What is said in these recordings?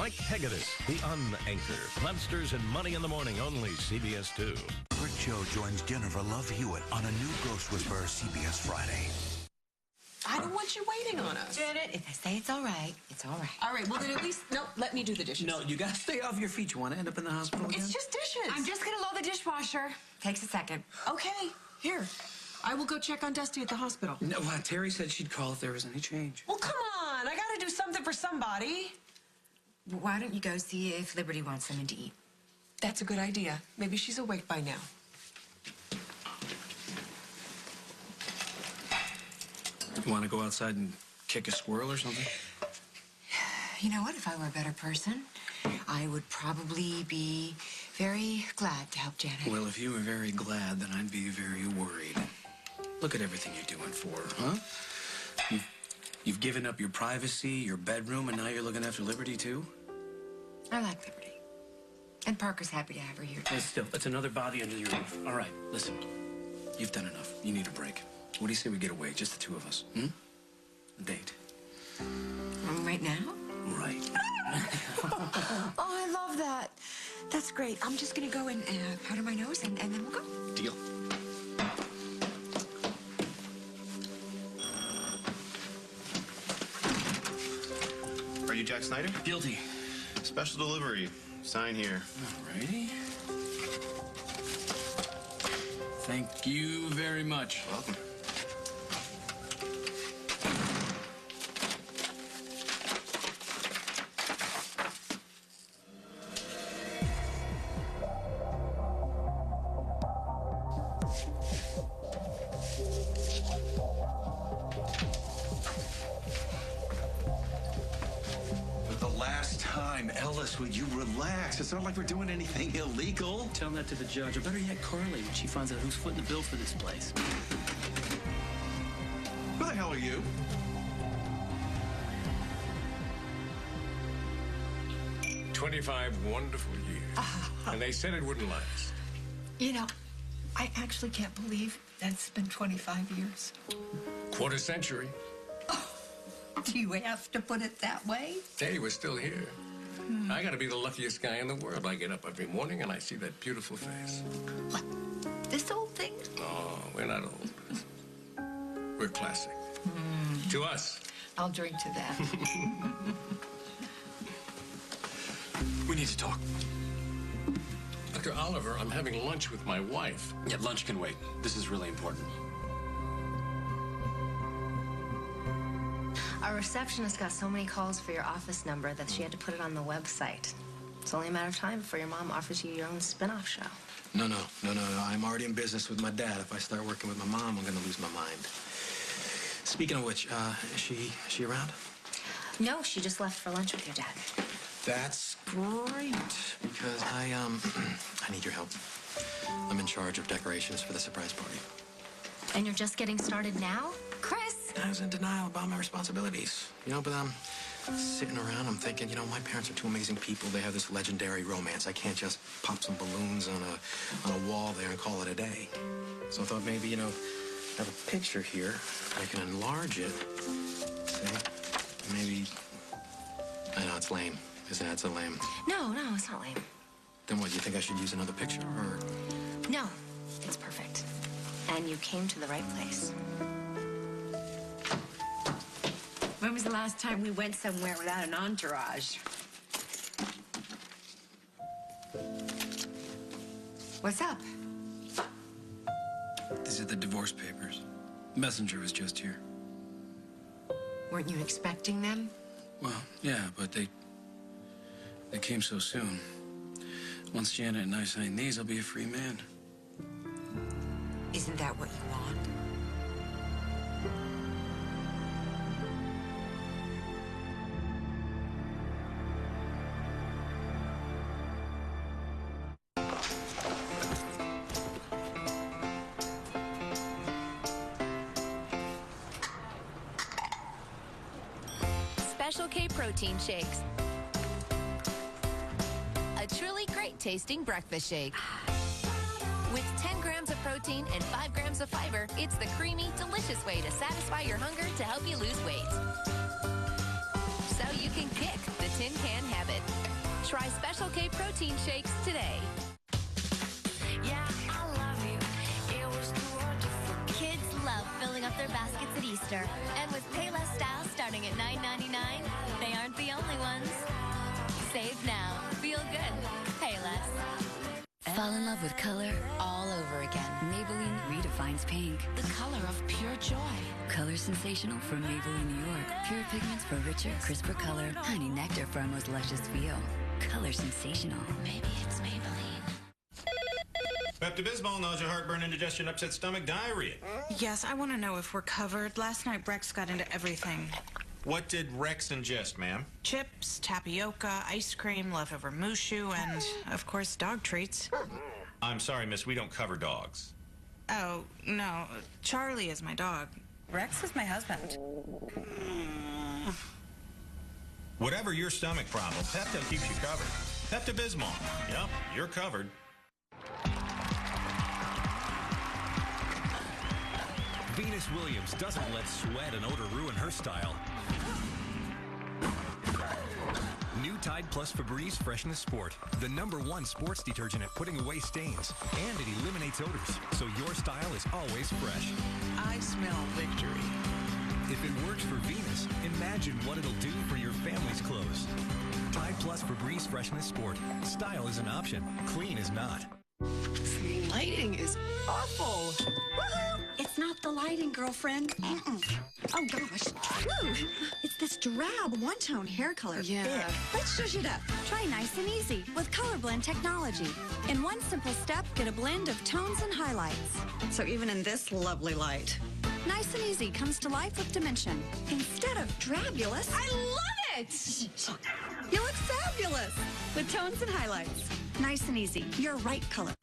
Mike Hegedus, the Unanchor. Monsters and Money in the Morning, only CBS 2. Rick Joe joins Jennifer Love Hewitt on a new Ghost Whisperer CBS Friday. I don't want you waiting on us. Janet, if I say it's all right, it's all right. All right, well, then at least, no, let me do the dishes. No, you gotta stay off your feet. You want to end up in the hospital again? It's just dishes. I'm just gonna load the dishwasher. Takes a second. Okay, here. I will go check on Dusty at the hospital. No, Terry said she'd call if there was any change. Well, come on. I gotta do something for somebody. Well, why don't you go see if Liberty wants something to eat? That's a good idea. Maybe she's awake by now. You want to go outside and kick a squirrel or something? You know what? If I were a better person, I would probably be very glad to help Janet. Well, if you were very glad, then I'd be very worried. Look at everything you're doing for her, huh? You've given up your privacy, your bedroom, and now you're looking after Liberty, too? I like Liberty. And Parker's happy to have her here. But still, it's another body under your roof. All right, listen. You've done enough. You need a break. What do you say we get away, just the two of us? A date. Right now? Right. Oh, I love that. That's great. I'm just gonna go and powder my nose, and then we'll go. Deal. Are you Jack Snyder? Guilty. Special delivery. Sign here. All righty. Thank you very much. Welcome. Ellis, would you relax? It's not like we're doing anything illegal. Tell that to the judge, or better yet, Carly, when she finds out who's footing the bill for this place. Who the hell are you? "25 wonderful years. And they said it wouldn't last. You know, I actually can't believe that it's been 25 years. Quarter century. Do you have to put it that way? Hey, we're still here. I gotta be the luckiest guy in the world. I get up every morning and I see that beautiful face. What? This old thing? Oh, we're not old. We're classic. To us. I'll drink to that. We need to talk. Dr. Oliver, I'm having lunch with my wife. Yeah, lunch can wait. This is really important. Our receptionist got so many calls for your office number that she had to put it on the website. It's only a matter of time before your mom offers you your own spin-off show. No. I'm already in business with my dad. If I start working with my mom, I'm gonna lose my mind. Speaking of which, is she around? No, she just left for lunch with your dad. That's great, because I need your help. I'm in charge of decorations for the surprise party. And you're just getting started now? Chris! I was in denial about my responsibilities, but I'm sitting around, I'm thinking, my parents are two amazing people. They have this legendary romance. I can't just pop some balloons on a wall there and call it a day. So I thought maybe, I have a picture here. I can enlarge it. See? Maybe, I know it's lame. Isn't it? It's so lame. No, it's not lame. Then what, do you think I should use another picture, or? No, it's perfect. And you came to the right place. When was the last time we went somewhere without an entourage? What's up? These are the divorce papers. Messenger was just here. Weren't you expecting them? Well, yeah, but they came so soon. Once Janet and I sign these, I'll be a free man. Isn't that what you want? Special K protein shakes. A truly great tasting breakfast shake. With 10 grams of protein and 5 grams of fiber, it's the creamy, delicious way to satisfy your hunger to help you lose weight. So you can kick the tin can habit. Try Special K protein shakes today. Yeah, I love you. It was too hard to forget. Kids love filling up their baskets at Easter. And with Payless styles starting at $9.99, they aren't the only ones. Save now. Feel good. Payless. Fall in love with color all over again. Maybelline redefines pink. The color of pure joy. Color sensational from Maybelline, New York. Pure pigments for richer, crisper color. Honey nectar for a most luscious feel. Color sensational. Maybe it's Maybelline. Pepto-Bismol, nausea, heartburn, indigestion, upset stomach, diarrhea. Yes, I want to know if we're covered. Last night, Brex got into everything. What did Rex ingest, ma'am? Chips, tapioca, ice cream, leftover mushu, and, of course, dog treats. I'm sorry, miss, we don't cover dogs. Oh, no. Charlie is my dog. Rex is my husband. Whatever your stomach problem, Pepto keeps you covered. Pepto-Bismol. Yep, you're covered. Venus Williams doesn't let sweat and odor ruin her style. New Tide Plus Febreze Freshness Sport, the #1 sports detergent at putting away stains. And it eliminates odors, so your style is always fresh. I smell victory. If it works for Venus, imagine what it'll do for your family's clothes. Tide Plus Febreze Freshness Sport. Style is an option. Clean is not. Lighting is awful. It's not the lighting, girlfriend. Oh, gosh. Woo. It's this drab one-tone hair color. Yeah. Ugh. Let's shush it up. Try Nice and Easy with Color Blend technology. In one simple step, get a blend of tones and highlights. So even in this lovely light. Nice and Easy comes to life with dimension. Instead of drabulous, I love it! you look fabulous with tones and highlights. Nice and Easy, Your right color.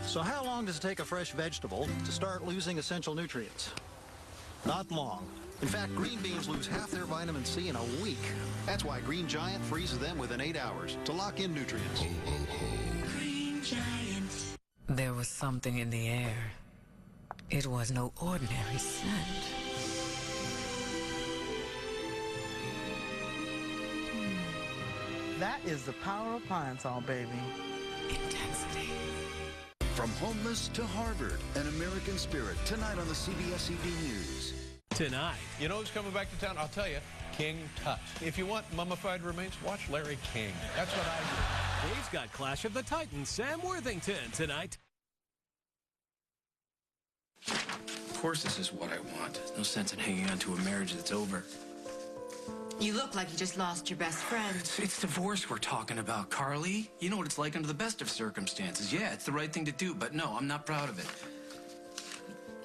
So how long does it take a fresh vegetable to start losing essential nutrients? Not long. In fact, green beans lose half their vitamin C in a week. That's why Green Giant freezes them within 8 hours to lock in nutrients. Green Giant. There was something in the air. It was no ordinary scent. That is the Power Appliance, all baby. Intensity. From homeless to Harvard, an American spirit, tonight on the CBS ED News. Tonight. You know who's coming back to town? I'll tell you, King Tut. If you want mummified remains, watch Larry King. That's what I do. Dave's got Clash of the Titans, Sam Worthington, tonight. Of course this is what I want. There's no sense in hanging on to a marriage that's over. You look like you just lost your best friend. It's divorce we're talking about, Carly. You know what it's like under the best of circumstances. Yeah, it's the right thing to do, but no, I'm not proud of it.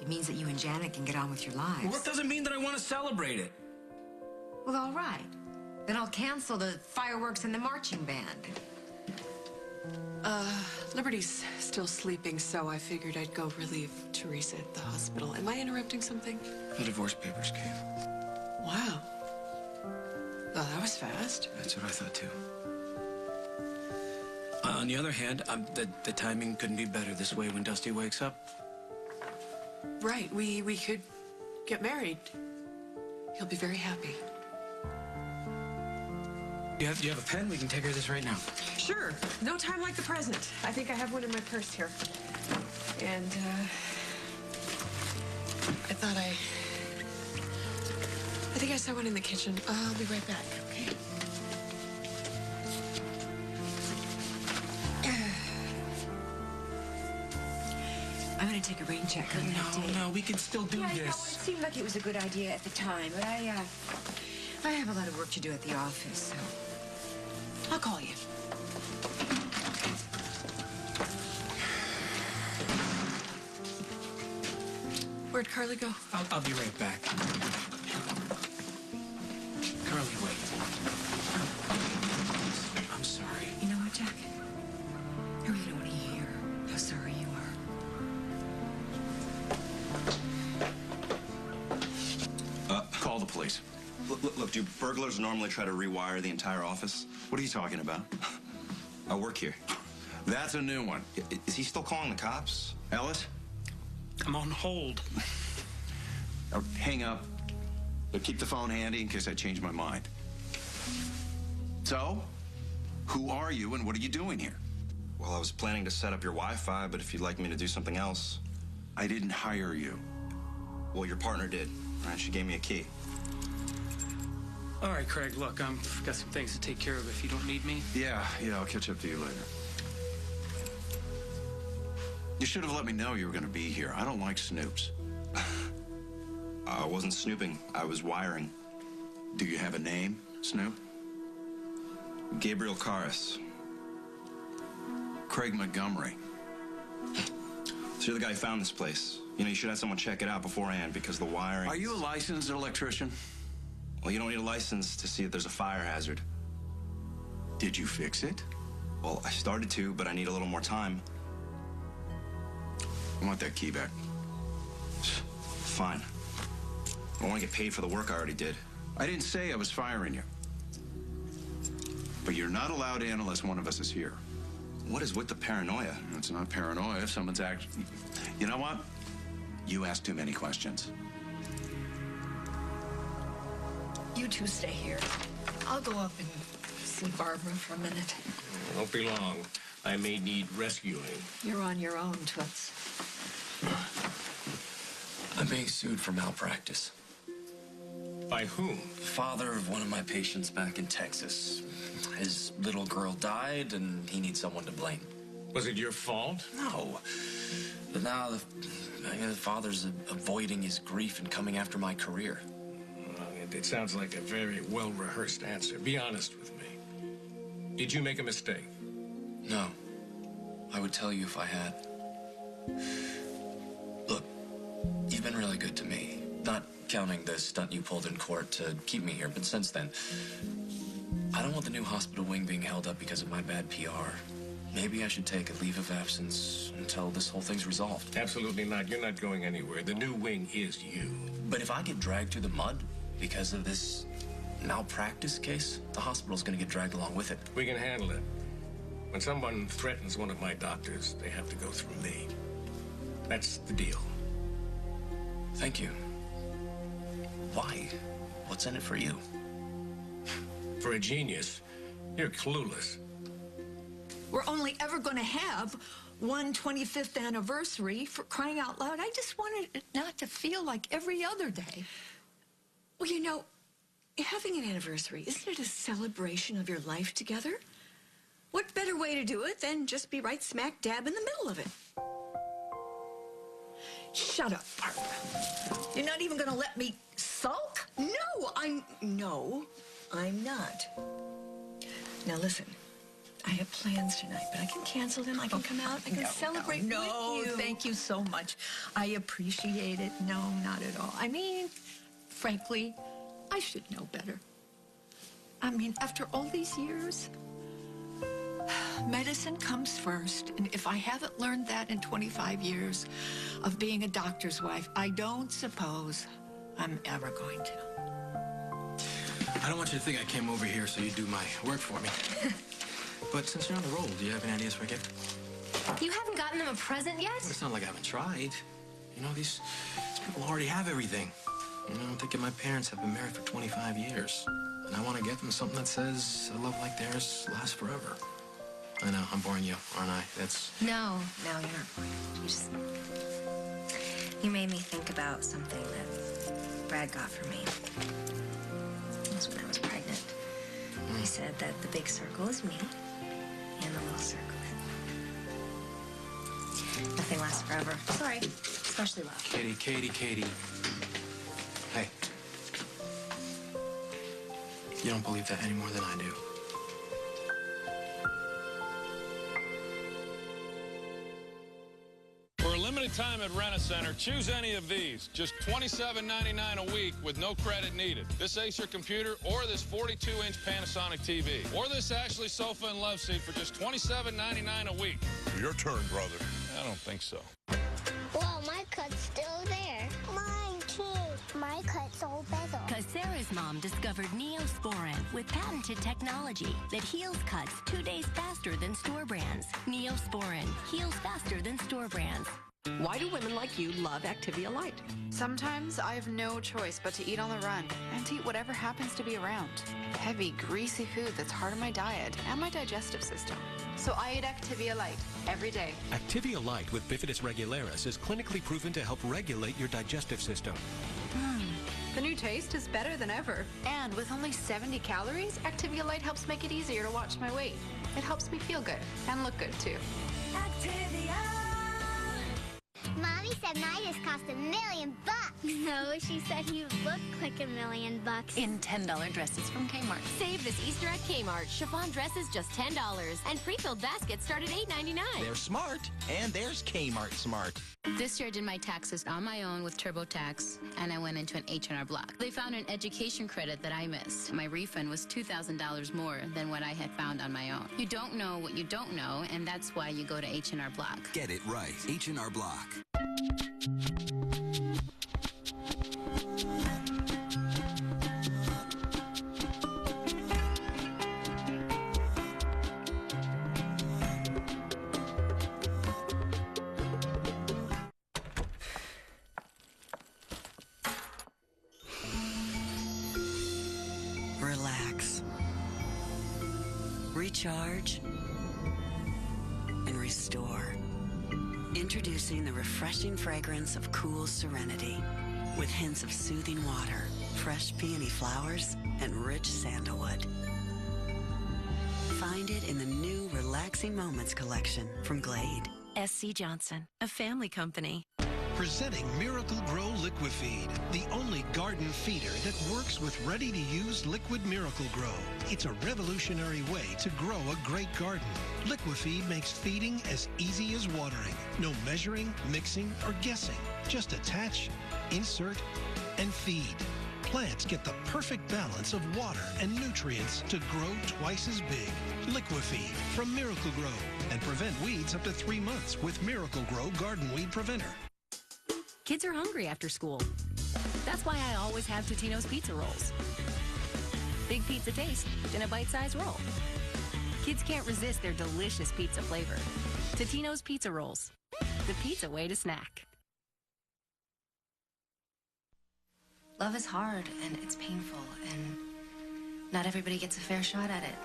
It means that you and Janet can get on with your lives. Well, that doesn't mean that I want to celebrate it. Well, all right. Then I'll cancel the fireworks and the marching band. Liberty's still sleeping, so I figured I'd go relieve Teresa at the hospital. Am I interrupting something? The divorce papers came. Wow. Well, that was fast. That's what I thought, too. On the other hand, the timing couldn't be better this way when Dusty wakes up. Right, we could get married. He'll be very happy. Do you have a pen? We can take care of this right now. Sure. No time like the present. I think I have one in my purse here. And, I think I saw one in the kitchen. I'll be right back, okay? I'm gonna take a rain check on that day. No, we can still do this. this. I know, it seemed like it was a good idea at the time, but I have a lot of work to do at the office, so I'll call you. Where'd Carly go? I'll be right back. Carly, wait. I'm sorry. You know what, Jack? I really don't want to hear how sorry you are. Call the police. Look, do burglars normally try to rewire the entire office? What are you talking about? I work here. That's a new one. Is he still calling the cops? Ellis? I'm on hold. Hang up, but keep the phone handy in case I change my mind. So, Who are you and what are you doing here? Well, I was planning to set up your Wi-Fi, but if you'd like me to do something else. I didn't hire you. Well, your partner did. All right, she gave me a key. All right, Craig, look, I've got some things to take care of if you don't need me. Yeah, I'll catch up to you later. You should have let me know you were going to be here. I don't like snoops. I wasn't snooping. I was wiring. Do you have a name, Snoop? Gabriel Karas. Craig Montgomery. So you're the guy who found this place. You know, you should have someone check it out beforehand because the wiring... Are you a licensed electrician? Well, you don't need a license to see if there's a fire hazard. Did you fix it? Well, I started to, but I need a little more time. I want that key back. Fine. I want to get paid for the work I already did. I didn't say I was firing you. But you're not allowed in unless one of us is here. What is with the paranoia? It's not paranoia if someone's actually... You know what? You ask too many questions. You two stay here. I'll go up and see Barbara for a minute. Won't be long. I may need rescuing. You're on your own, Toots. I'm being sued for malpractice. By whom? The father of one of my patients back in Texas. His little girl died, and he needs someone to blame. Was it your fault? No. But now the father's avoiding his grief and coming after my career. It sounds like a very well-rehearsed answer. Be honest with me. Did you make a mistake? No. I would tell you if I had. Look, you've been really good to me. Not counting the stunt you pulled in court to keep me here, but since then, I don't want the new hospital wing being held up because of my bad PR. Maybe I should take a leave of absence until this whole thing's resolved. Absolutely not. You're not going anywhere. The new wing is you. But if I get dragged through the mud because of this malpractice case, the hospital's gonna get dragged along with it. We can handle it. When someone threatens one of my doctors, they have to go through me. That's the deal. Thank you. Why? What's in it for you? For a genius, you're clueless. We're only ever going to have one 25th anniversary, for crying out loud. I just wanted it not to feel like every other day. Well, you know, having an anniversary, isn't it a celebration of your life together? What better way to do it than just be right smack dab in the middle of it? Shut up, Barbara. You're not even going to let me sulk? No, I'm not. Now listen, I have plans tonight, but I can cancel them. I can come out. I can celebrate with you. No, thank you so much. I appreciate it. No, not at all. I mean, frankly, I should know better. I mean, after all these years, medicine comes first. And if I haven't learned that in 25 years of being a doctor's wife, I don't suppose I'm ever going to. I don't want you to think I came over here so you do my work for me. But since you're on the roll, do you have any ideas for a gift? You haven't gotten them a present yet? Well, it's not like I haven't tried. You know, these people already have everything. You know, I'm thinking my parents have been married for 25 years. And I want to get them something that says a love like theirs lasts forever. I know, I'm boring you, aren't I? That's... No, you're not boring. You made me think about something that Brad got for me. It was when I was pregnant. He said that the big circle is me, and the little circle is... Nothing lasts forever. Sorry, especially love. Katie. Hey. You don't believe that any more than I do. For a limited time at Rent-A-Center, choose any of these. Just $27.99 a week with no credit needed. This Acer computer or this 42-inch Panasonic TV. Or this Ashley sofa and love seat for just $27.99 a week. Your turn, brother. I don't think so. Well, my cut's still there. Mine too. My cut's all better. Because Sarah's mom discovered Neosporin with patented technology that heals cuts 2 days faster than store brands. Neosporin heals faster than store brands. Why do women like you love Activia Light? Sometimes I have no choice but to eat on the run and to eat whatever happens to be around. Heavy, greasy food that's hard on my diet and my digestive system. So I eat Activia Light every day. Activia Light with Bifidus regularis is clinically proven to help regulate your digestive system. The new taste is better than ever. And with only 70 calories, Activia Light helps make it easier to watch my weight. It helps me feel good and look good too. Activia. Mommy said Midas cost $1 million. No, she said you look like $1 million. In $10 dresses from Kmart. Save this Easter at Kmart. Chiffon dresses just $10. And pre-filled baskets start at $8.99. They're smart. And there's Kmart Smart. This year I did my taxes on my own with TurboTax, and I went into an H&R Block. They found an education credit that I missed. My refund was $2,000 more than what I had found on my own. You don't know what you don't know, and that's why you go to H&R Block. Get it right. H&R Block. Relax, recharge, and restore. Introducing the refreshing fragrance of cool serenity with hints of soothing water, fresh peony flowers, and rich sandalwood. Find it in the new Relaxing Moments collection from Glade. SC Johnson, a family company. Presenting Miracle Grow Liquifeed, the only garden feeder that works with ready-to-use liquid Miracle Grow. It's a revolutionary way to grow a great garden. Liquifeed makes feeding as easy as watering. No measuring, mixing, or guessing. Just attach, insert, and feed. Plants get the perfect balance of water and nutrients to grow twice as big. Liquifeed from Miracle Grow and prevent weeds up to 3 months with Miracle Grow Garden Weed Preventer. Kids are hungry after school. That's why I always have Totino's pizza rolls. Big pizza taste in a bite-sized roll. Kids can't resist their delicious pizza flavor. Totino's pizza rolls, the pizza way to snack. Love is hard and it's painful, and not everybody gets a fair shot at it.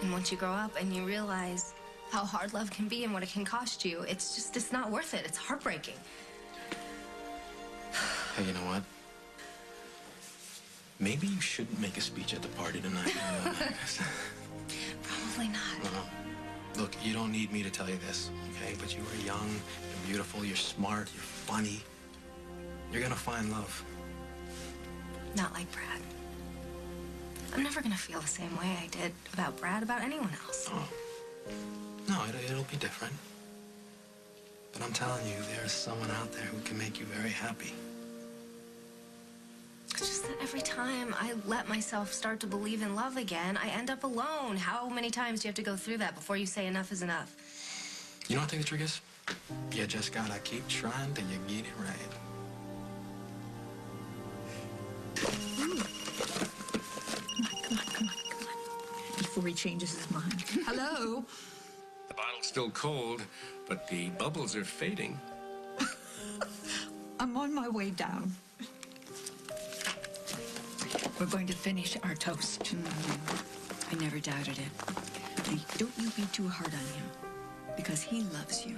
And once you grow up and you realize how hard love can be and what it can cost you, it's not worth it. It's heartbreaking. Hey, you know what? Maybe you shouldn't make a speech at the party tonight. Probably not. No. Look, you don't need me to tell you this, okay? But you are young, you're beautiful, you're smart, you're funny. You're gonna find love. Not like Brad. I'm never gonna feel the same way I did about Brad, about anyone else. Oh. No, it'll be different. But I'm telling you, there's someone out there who can make you very happy. It's just that every time I let myself start to believe in love again, I end up alone. How many times do you have to go through that before you say enough is enough? You know what I think the trick is? You just gotta keep trying till you get it right. Come on. Before he changes his mind. Hello? The bottle's still cold, but the bubbles are fading. I'm on my way down. We're going to finish our toast. I never doubted it. Hey, don't you be too hard on him, because he loves you.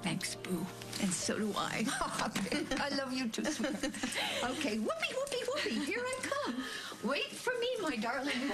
Thanks, Boo. And so do I. I love you too, sweetheart. Okay, whoopee. Here I come. Wait for me, my darling.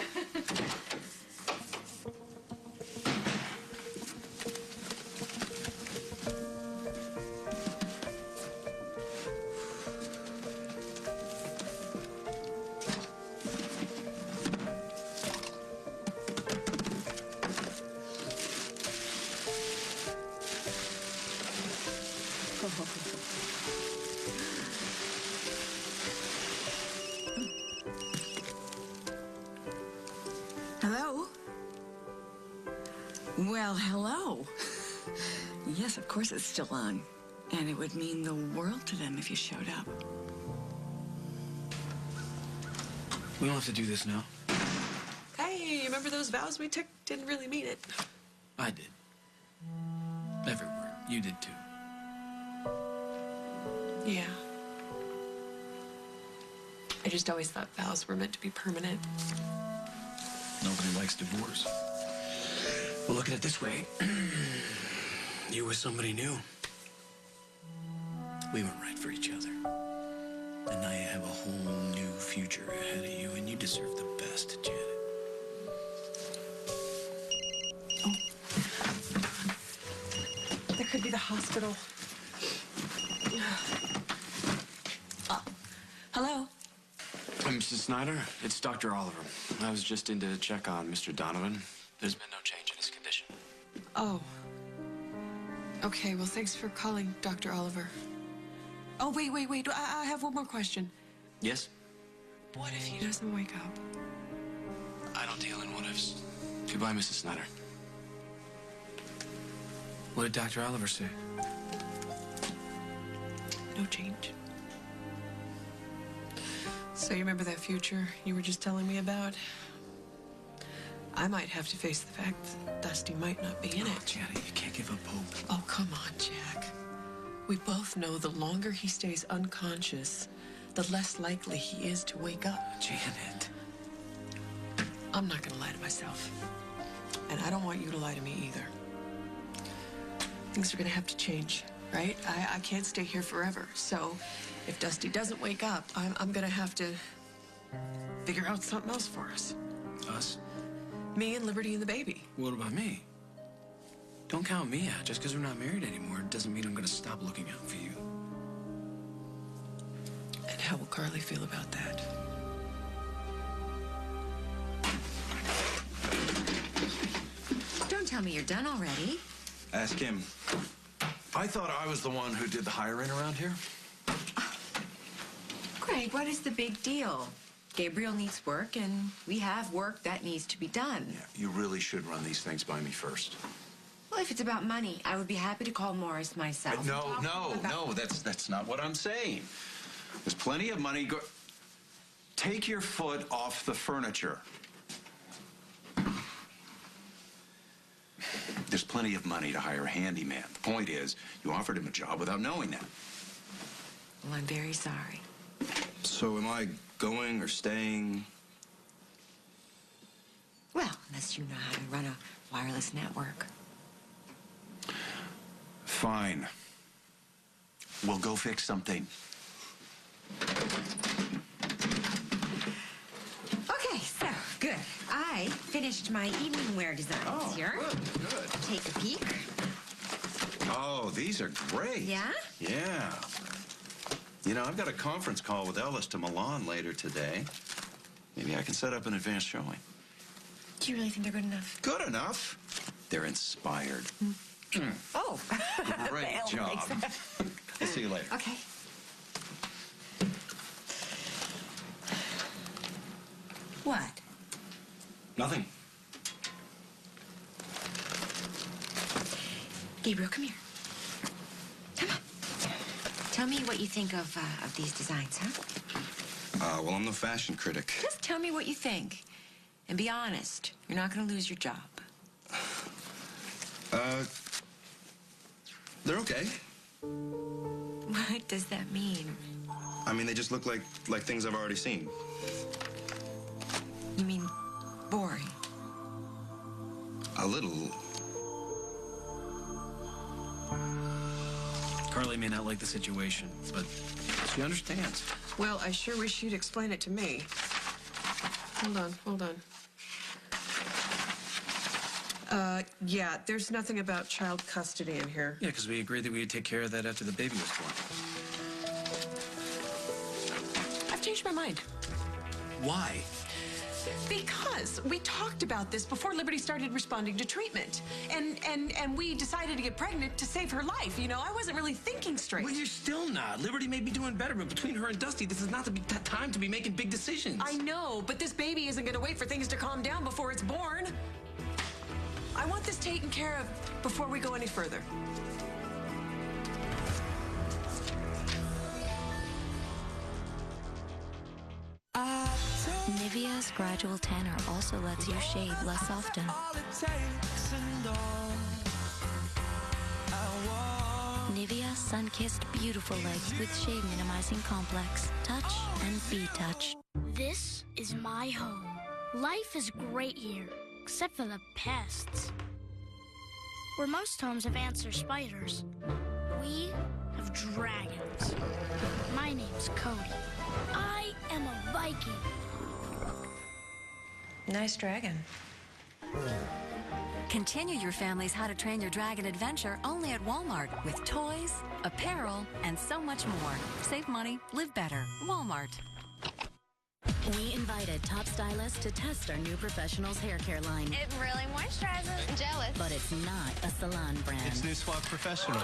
Hello? Well, hello. Yes, of course it's still on. And it would mean the world to them if you showed up. We don't have to do this now. Hey, remember those vows we took? Didn't really mean it. I did. Every word. You did too. Yeah. I just always thought vows were meant to be permanent. Nobody likes divorce. Well, look at it this way. You were somebody new. We weren't right for each other. And now you have a whole new future ahead of you, and you deserve the best, Janet. That could be the hospital. Hello? Mrs. Snyder, it's Dr. Oliver. I was just in to check on Mr. Donovan. There's been no change in his condition. Oh. Okay, well, thanks for calling, Dr. Oliver. Oh, wait. I have one more question. Yes? What if he doesn't wake up? I don't deal in what-ifs. Goodbye, Mrs. Snyder. What did Dr. Oliver say? No change. So you remember that future you were just telling me about? I might have to face the fact that Dusty might not be in it. Janet, you can't give up hope. Oh, come on, Jack. We both know the longer he stays unconscious, the less likely he is to wake up. Janet. I'm not gonna lie to myself. And I don't want you to lie to me either. Things are gonna have to change, right? I can't stay here forever. So if Dusty doesn't wake up, I'm gonna have to figure out something else for us. Us? Me and Liberty and the baby. What about me? Don't count me out. Just because we're not married anymore doesn't mean I'm going to stop looking out for you. And how will Carly feel about that? Don't tell me you're done already. Ask him. I thought I was the one who did the hiring around here. Greg, what is the big deal? Gabriel needs work, and we have work that needs to be done. Yeah, you really should run these things by me first. Well, if it's about money, I would be happy to call Morris myself. No, that's not what I'm saying. There's plenty of money. Take your foot off the furniture. There's plenty of money to hire a handyman. The point is, you offered him a job without knowing that. Well, I'm very sorry. So am I going or staying? Well, unless you know how to run a wireless network. Fine. We'll go fix something. Okay, so, good. I finished my evening wear designs here. Good. Take a peek. Oh, these are great. Yeah? Yeah. You know, I've got a conference call with Ellis to Milan later today. Maybe I can set up an advanced showing. Do you really think they're good enough? Good enough. They're inspired. Oh. Great job. I'll see you later. Okay. What? Nothing. Gabriel, come here. Come on. Tell me what you think of these designs, huh? Well, I'm no fashion critic. Just tell me what you think. And be honest. You're not going to lose your job. They're okay. What does that mean? I mean, they just look like things I've already seen. You mean boring? A little. Carly may not like the situation, but she understands. Well, I sure wish you'd explain it to me. Hold on. Yeah, there's nothing about child custody in here. Yeah, because we agreed that we would take care of that after the baby was born. I've changed my mind. Why? Because we talked about this before Liberty started responding to treatment. And we decided to get pregnant to save her life. You know, I wasn't really thinking straight. Well, you're still not. Liberty may be doing better, but between her and Dusty, this is not the time to be making big decisions. I know, but this baby isn't going to wait for things to calm down before it's born. I want this taken care of before we go any further. Nivea's Gradual Tanner also lets you shave less often. Nivea Sun-Kissed Beautiful Legs with Shave Minimizing Complex. Touch and be touched. This is my home. Life is great here, except for the pests. Where most homes have ants or spiders, we have dragons. My name's Cody. I am a Viking. Nice dragon. Continue your family's How to Train Your Dragon adventure only at Walmart with toys, apparel, and so much more. Save money, live better. Walmart. We invited top stylists to test our new professionals hair care line. It really moisturizes. I'm jealous. But it's not a salon brand. It's New Swap Professionals.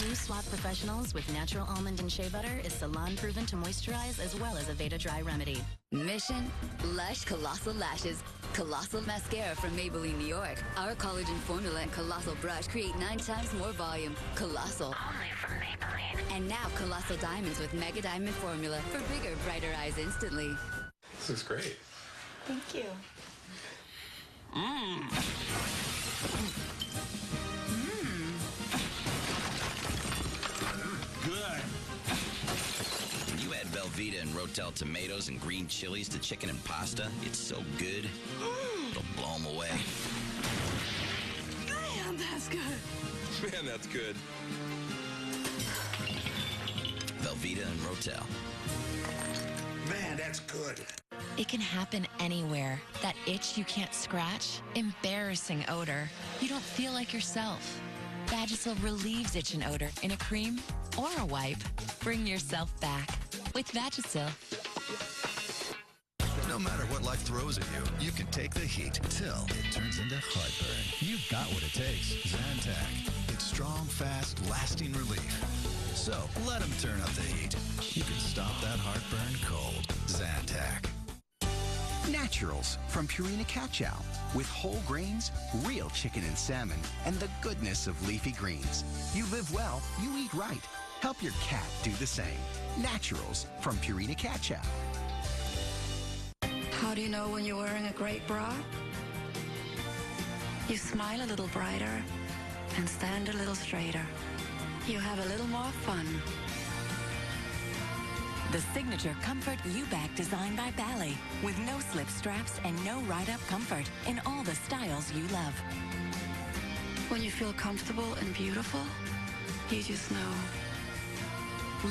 New Swap Professionals with natural almond and shea butter is salon proven to moisturize as well as a Veda dry remedy. Mission: Lush Colossal Lashes. Colossal Mascara from Maybelline, New York. Our collagen formula and Colossal Brush create 9 times more volume. Colossal. Only from Maybelline. And now Colossal Diamonds with Mega Diamond Formula for bigger, brighter eyes instantly. This is great. Thank you. Good. When you add Velveeta and Rotel tomatoes and green chilies to chicken and pasta, it's so good, it'll blow them away. Man, that's good. Man, that's good. Velveeta and Rotel. Man, that's good. It can happen anywhere. That itch you can't scratch, embarrassing odor. You don't feel like yourself. Vagisil relieves itch and odor in a cream or a wipe. Bring yourself back with Vagisil. No matter what life throws at you, you can take the heat till it turns into heartburn. You've got what it takes. Zantac. It's strong, fast, lasting relief. So let them turn up the heat. You can stop that heartburn cold. Zantac. Naturals from Purina Cat Chow with whole grains, real chicken and salmon, and the goodness of leafy greens. You live well, you eat right. Help your cat do the same. Naturals from Purina Cat Chow. How do you know when you're wearing a great bra? You smile a little brighter and stand a little straighter. You have a little more fun. The signature comfort U-Back designed by Bally with no slip straps and no ride-up comfort in all the styles you love. When you feel comfortable and beautiful, you just know.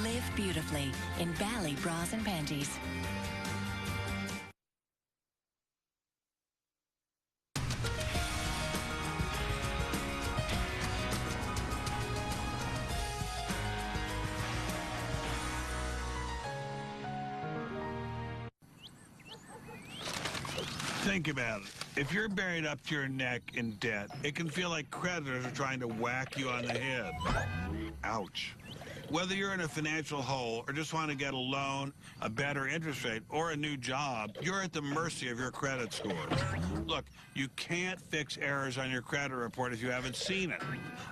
Live beautifully in Bally bras and panties. Think about it. If you're buried up to your neck in debt, it can feel like creditors are trying to whack you on the head. Ouch. Whether you're in a financial hole or just want to get a loan, a better interest rate, or a new job, you're at the mercy of your credit score. Look, you can't fix errors on your credit report if you haven't seen it.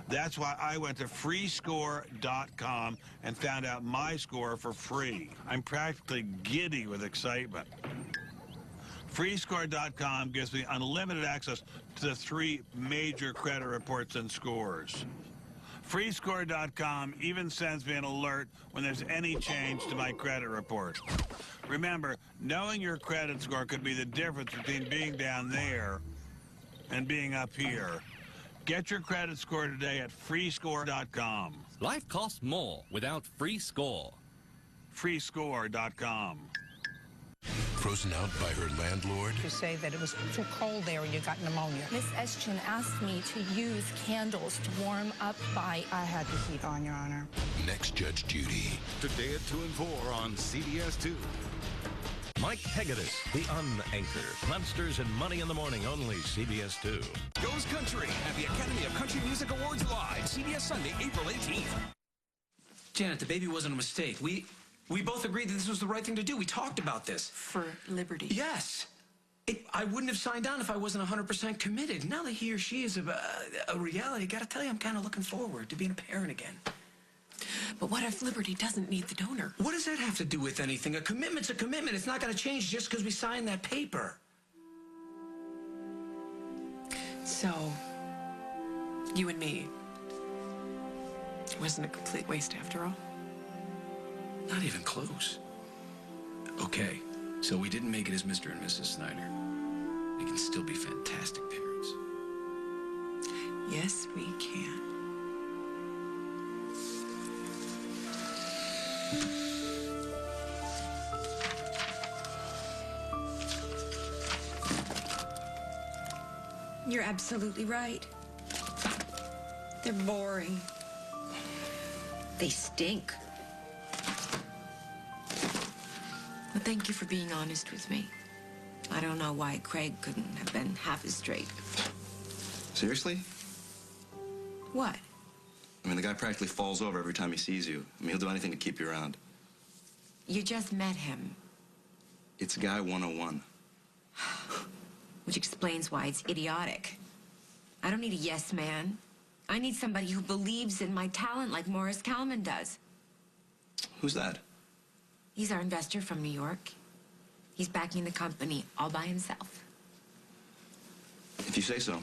That's why I went to freescore.com and found out my score for free. I'm practically giddy with excitement. Freescore.com gives me unlimited access to the 3 major credit reports and scores. Freescore.com even sends me an alert when there's any change to my credit report. Remember, knowing your credit score could be the difference between being down there and being up here. Get your credit score today at freescore.com. Life costs more without Free Score. Freescore.com. Frozen out by her landlord? To say that it was too cold there and you got pneumonia. Miss Eschen asked me to use candles to warm up by... I had the heat on, Your Honor. Next Judge Judy. Today at 2 and 4 on CBS 2. Mike Hegedus, The Unanchor. Monsters and Money in the Morning, only CBS 2. Goes Country at the Academy of Country Music Awards Live, CBS Sunday, April 18th. Janet, the baby wasn't a mistake. We both agreed that this was the right thing to do. We talked about this. For Liberty. Yes. I wouldn't have signed on if I wasn't 100% committed. Now that he or she is a reality, I gotta tell you, I'm kind of looking forward to being a parent again. But what if Liberty doesn't need the donor? What does that have to do with anything? A commitment's a commitment. It's not gonna change just because we signed that paper. So, you and me, wasn't a complete waste after all. Not even close. Okay, so we didn't make it as Mr. and Mrs. Snyder. We can still be fantastic parents. Yes, we can. You're absolutely right. They're boring. They stink. Well, thank you for being honest with me. I don't know why Craig couldn't have been half as straight. Seriously? What? I mean, the guy practically falls over every time he sees you. I mean, he'll do anything to keep you around. You just met him. It's Guy 101. Which explains why it's idiotic. I don't need a yes man. I need somebody who believes in my talent like Morris Kalman does. Who's that? He's our investor from New York. He's backing the company all by himself. If you say so.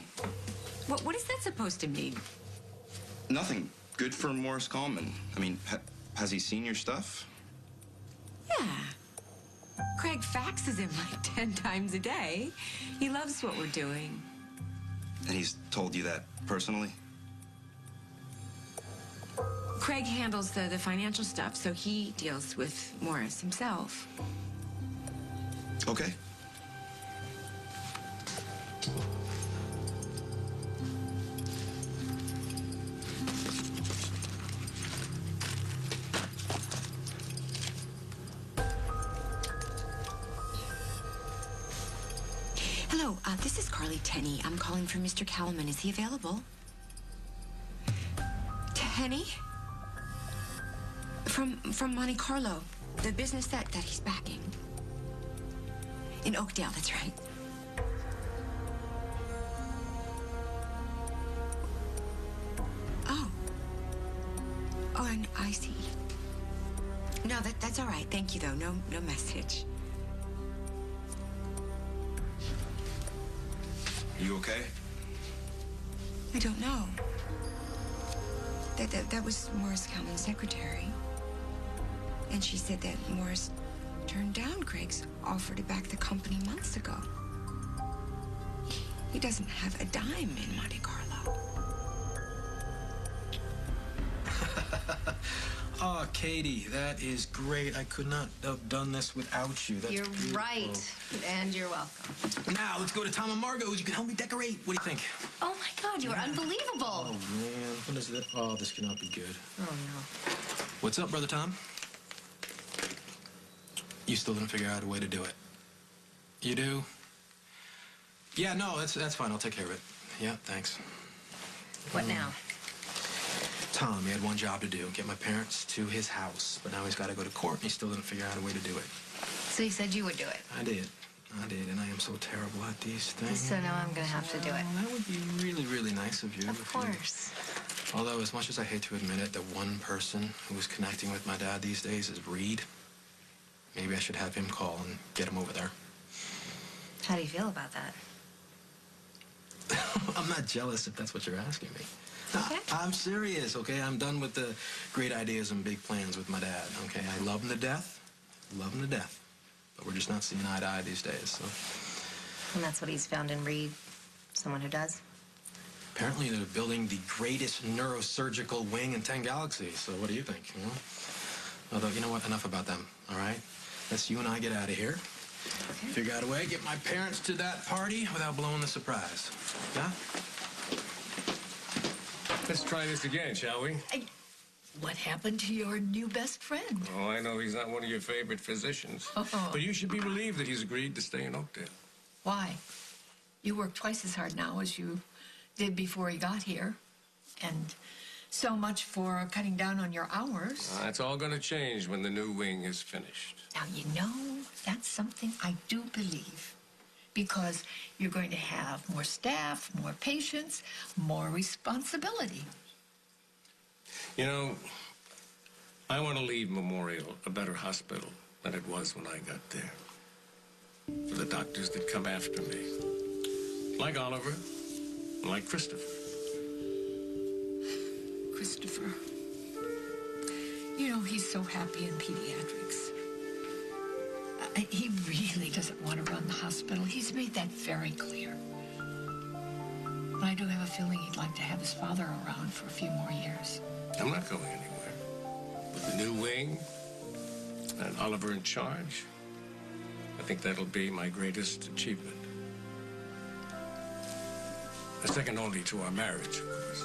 What is that supposed to mean? Nothing. Good for Morris Kalman. I mean, has he seen your stuff? Yeah. Craig faxes him like 10 times a day. He loves what we're doing. And he's told you that personally? Craig handles the financial stuff, so he deals with Morris himself. Okay. Hello, this is Carly Tenney. I'm calling for Mr. Kalman. Is he available? Tenney? From Monte Carlo, the business that he's backing. In Oakdale, that's right. Oh. Oh, and I see. No, that's all right. Thank you, though. No message. You okay? I don't know. That was Morris Kalman's secretary. And she said that Morris turned down Craig's offer to back the company months ago. He doesn't have a dime in Monte Carlo. Oh, Katie, that is great. I could not have done this without you. That's You're beautiful. right, and you're welcome. Now, let's go to Tom and Margot's. You can help me decorate. What do you think? Oh, my God, you are unbelievable. Oh, man. What is it? Oh, this cannot be good. Oh, no. What's up, Brother Tom? You still didn't figure out a way to do it. You do? Yeah, no, that's fine. I'll take care of it. Yeah, thanks. What now? Tom, he had one job to do, get my parents to his house. But now he's got to go to court, and he still didn't figure out a way to do it. So you said you would do it. I did, and I am so terrible at these things. So now I'm going to have to do it. That would be really, really nice of you. Of course. Although, as much as I hate to admit it, the one person who is connecting with my dad these days is Reed. Maybe I should have him call and get him over there. How do you feel about that? I'm not jealous if that's what you're asking me. Okay. I'm serious, okay? I'm done with the great ideas and big plans with my dad, okay? I love him to death. Love him to death. But we're just not seeing eye to eye these days, so. And that's what he's found in Reed? Someone who does? Apparently they're building the greatest neurosurgical wing in 10 galaxies, so what do you think, you know? Although, you know what? Enough about them, all right? Let's you and I get out of here. Okay. Figure out a way, get my parents to that party without blowing the surprise. Yeah? Let's try this again, shall we? What happened to your new best friend? Oh, I know he's not one of your favorite physicians. But you should be relieved that he's agreed to stay in Oakdale. Why? You work twice as hard now as you did before he got here. And so much for cutting down on your hours. That's all going to change when the new wing is finished. Now, you know, that's something I do believe. Because you're going to have more staff, more patients, more responsibility. You know, I want to leave Memorial a better hospital than it was when I got there. For the doctors that come after me. Like Oliver, and like Christopher. Christopher. he's so happy in pediatrics. He really doesn't want to run the hospital. He's made that very clear. But I do have a feeling he'd like to have his father around for a few more years. I'm not going anywhere. With the new wing and Oliver in charge, I think that'll be my greatest achievement. Second only to our marriage, of course.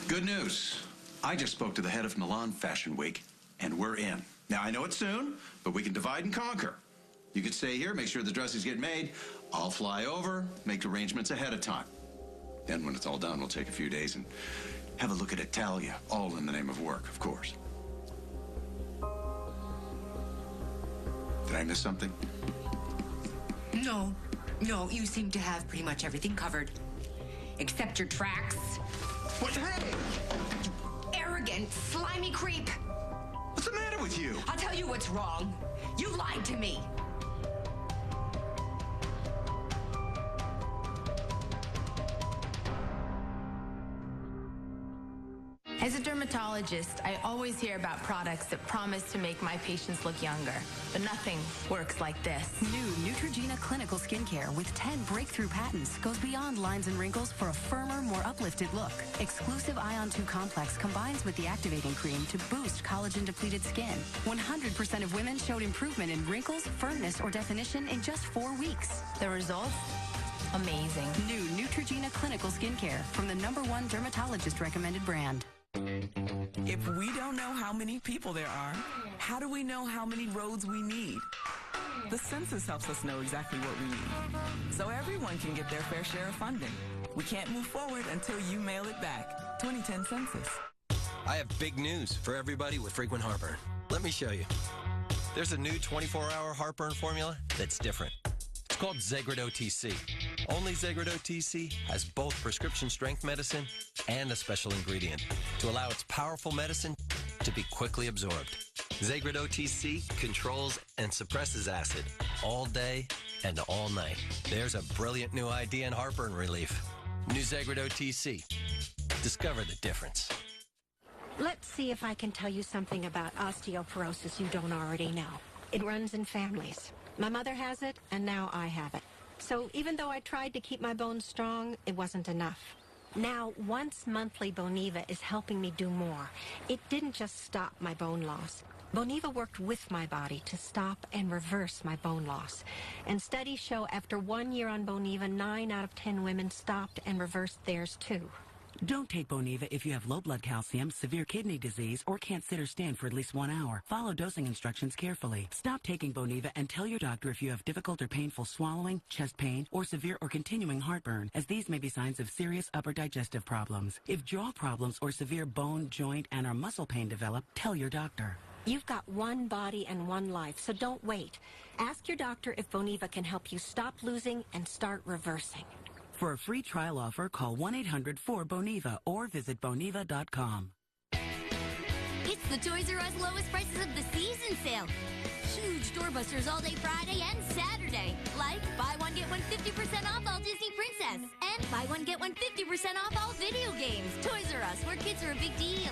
Good news. I just spoke to the head of Milan Fashion Week, and we're in. Now, I know it's soon, but we can divide and conquer. You could stay here, make sure the dresses get made. I'll fly over, make arrangements ahead of time. Then when it's all done, we'll take a few days and have a look at Italia, all in the name of work, of course. Did I miss something? No, you seem to have pretty much everything covered. Except your tracks. What? Hey! Arrogant, slimy creep. What's the matter with you? I'll tell you what's wrong. You lied to me. As a dermatologist, I always hear about products that promise to make my patients look younger, but nothing works like this. New Neutrogena Clinical Skincare with 10 breakthrough patents goes beyond lines and wrinkles for a firmer, more uplifted look. Exclusive Ion 2 Complex combines with the activating cream to boost collagen-depleted skin. 100% of women showed improvement in wrinkles, firmness, or definition in just 4 weeks. The results? Amazing. New Neutrogena Clinical Skincare from the #1 dermatologist-recommended brand. If we don't know how many people there are, how do we know how many roads we need? The census helps us know exactly what we need, so everyone can get their fair share of funding. We can't move forward until you mail it back. 2010 Census. I have big news for everybody with frequent heartburn. Let me show you. There's a new 24-hour heartburn formula that's different. It's called Zegrid OTC. Only Zegrid OTC has both prescription strength medicine and a special ingredient to allow its powerful medicine to be quickly absorbed. Zegrid OTC controls and suppresses acid all day and all night. There's a brilliant new idea in heartburn relief. New Zegrid OTC. Discover the difference. Let's see if I can tell you something about osteoporosis you don't already know. It runs in families. My mother has it, and now I have it. So even though I tried to keep my bones strong, it wasn't enough. Now, once monthly Boniva is helping me do more. It didn't just stop my bone loss. Boniva worked with my body to stop and reverse my bone loss. And studies show after 1 year on Boniva, 9 out of 10 women stopped and reversed theirs too. Don't take Boniva if you have low blood calcium, severe kidney disease, or can't sit or stand for at least 1 hour. Follow dosing instructions carefully. Stop taking Boniva and tell your doctor if you have difficult or painful swallowing, chest pain, or severe or continuing heartburn, as these may be signs of serious upper digestive problems. If jaw problems or severe bone, joint, and or muscle pain develop, tell your doctor. You've got one body and one life, so don't wait. Ask your doctor if Boniva can help you stop losing and start reversing. For a free trial offer, call 1-800-4-BONIVA or visit Boniva.com. It's the Toys R Us lowest prices of the season sale. Huge doorbusters all day Friday and Saturday. Like buy one, get one 50% off all Disney Princess. And buy one, get one 50% off all video games. Toys R Us, where kids are a big deal.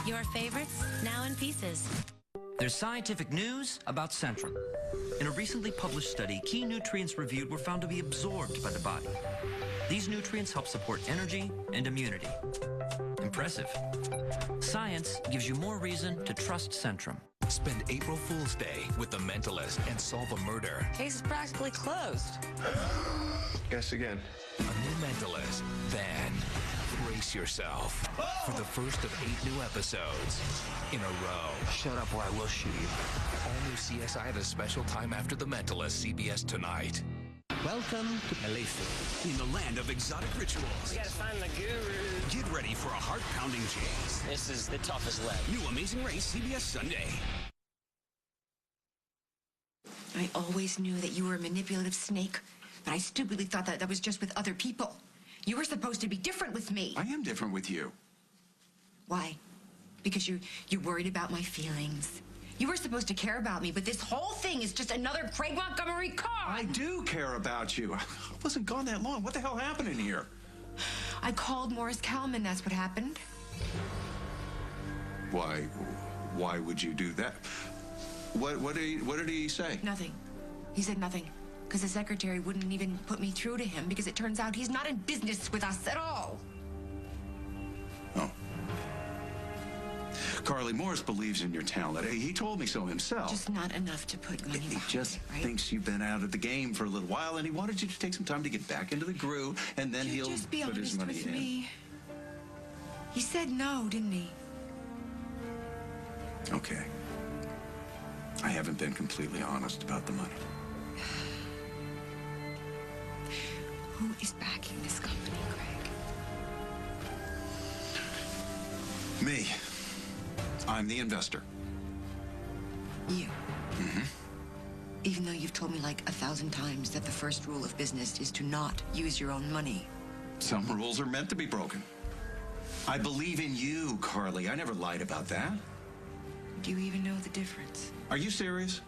Your favorites, now in pieces. There's scientific news about Centrum. In a recently published study, key nutrients reviewed were found to be absorbed by the body. These nutrients help support energy and immunity. Impressive. Science gives you more reason to trust Centrum. Spend April Fool's Day with The Mentalist and solve a murder. Case is practically closed. Guess again. A new Mentalist. Then brace yourself for the first of 8 new episodes in a row. Shut up or I will shoot you. All new CSI at a special time after The Mentalist, CBS tonight. Welcome to Malaysia, in the land of exotic rituals. We gotta find the guru. Get ready for a heart-pounding chase. This is the toughest leg. New Amazing Race, CBS Sunday. I always knew that you were a manipulative snake, but I stupidly thought that was just with other people. You were supposed to be different with me. I am different with you. Why? Because you're worried about my feelings. You were supposed to care about me, but this whole thing is just another Craig Montgomery car. I do care about you. I wasn't gone that long. What the hell happened in here? I called Morris Kalman, that's what happened. Why would you do that? What did he say? Nothing. He said nothing. Because the secretary wouldn't even put me through to him because it turns out he's not in business with us at all. Oh. Carly, Morris believes in your talent. He told me so himself. Just not enough to put money behind He just it, right? thinks you've been out of the game for a little while, and he wanted you to take some time to get back into the groove, and then he'll Just be put his honest money with in. me. He said no, didn't he? Okay. I haven't been completely honest about the money. Who is backing this company, Craig? Me. I'm the investor. You. Mm-hmm. Even though you've told me like 1,000 times that the first rule of business is to not use your own money. Some rules are meant to be broken. I believe in you, Carly. I never lied about that. Do you even know the difference? Are you serious?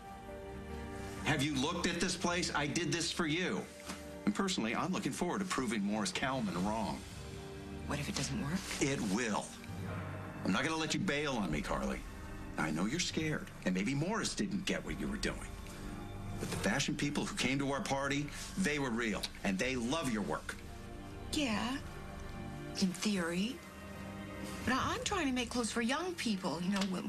Have you looked at this place? I did this for you. And personally, I'm looking forward to proving Morris Kalman wrong. What if it doesn't work? It will. I'm not going to let you bail on me, Carly. I know you're scared, and maybe Morris didn't get what you were doing. But the fashion people who came to our party, they were real, and they love your work. Yeah, in theory. But I'm trying to make clothes for young people, you know,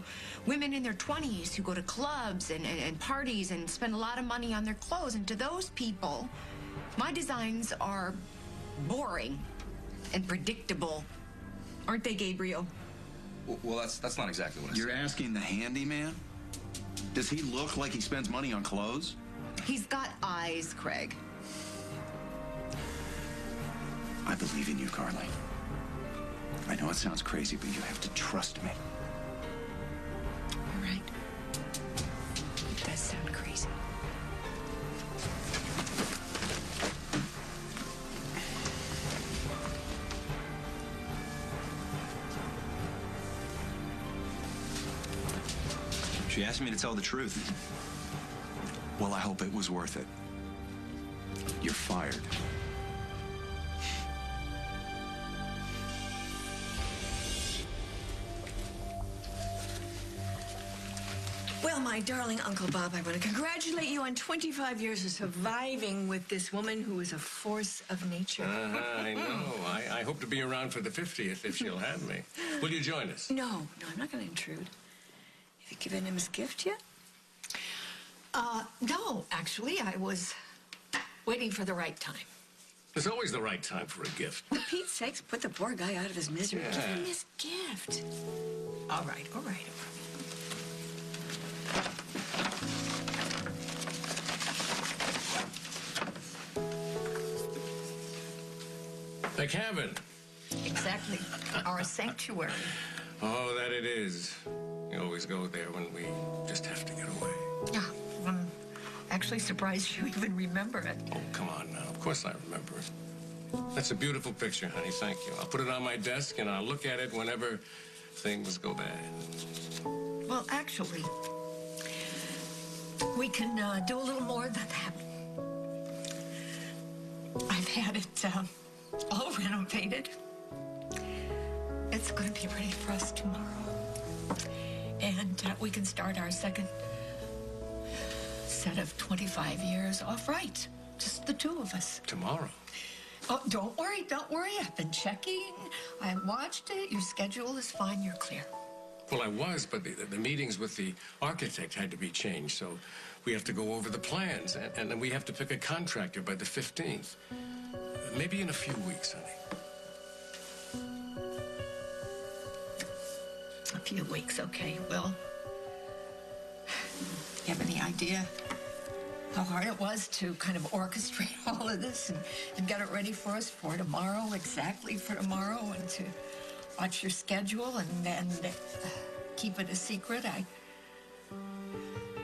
women in their 20s who go to clubs and parties and spend a lot of money on their clothes. And to those people, my designs are boring and predictable. Aren't they, Gabriel? Well, that's not exactly what I said. You're asking the handyman? Does he look like he spends money on clothes? He's got eyes, Craig. I believe in you, Carly. I know it sounds crazy, but you have to trust me. You're right. It does sound crazy. She asked me to tell the truth. Well, I hope it was worth it. You're fired. Well, my darling Uncle Bob, I want to congratulate you on 25 years of surviving with this woman who is a force of nature. I know. I hope to be around for the 50th if she'll have me. Will you join us? No, I'm not going to intrude. Have you given him his gift yet? No, actually, I was waiting for the right time. There's always the right time for a gift. For Pete's sakes, put the poor guy out of his misery. Yeah. Give him this gift. All right. The cabin. Exactly. Our sanctuary. Oh, that it is. We always go there when we just have to get away. Yeah, I'm actually surprised you even remember it. Oh, come on now. Of course I remember it. That's a beautiful picture, honey. Thank you. I'll put it on my desk, and I'll look at it whenever things go bad. Well, actually, we can do a little more than that. I've had it all renovated. It's going to be ready for us tomorrow. And we can start our second set of 25 years off right. Just the two of us. Tomorrow? Oh, don't worry. I've been checking. I watched it. Your schedule is fine. You're clear. Well, I was, but the meetings with the architect had to be changed, so we have to go over the plans, and then we have to pick a contractor by the 15th. Maybe in a few weeks, honey. A few weeks, okay. Well, you have any idea how hard it was to kind of orchestrate all of this and get it ready for us for tomorrow, exactly for tomorrow, and to watch your schedule and then keep it a secret? I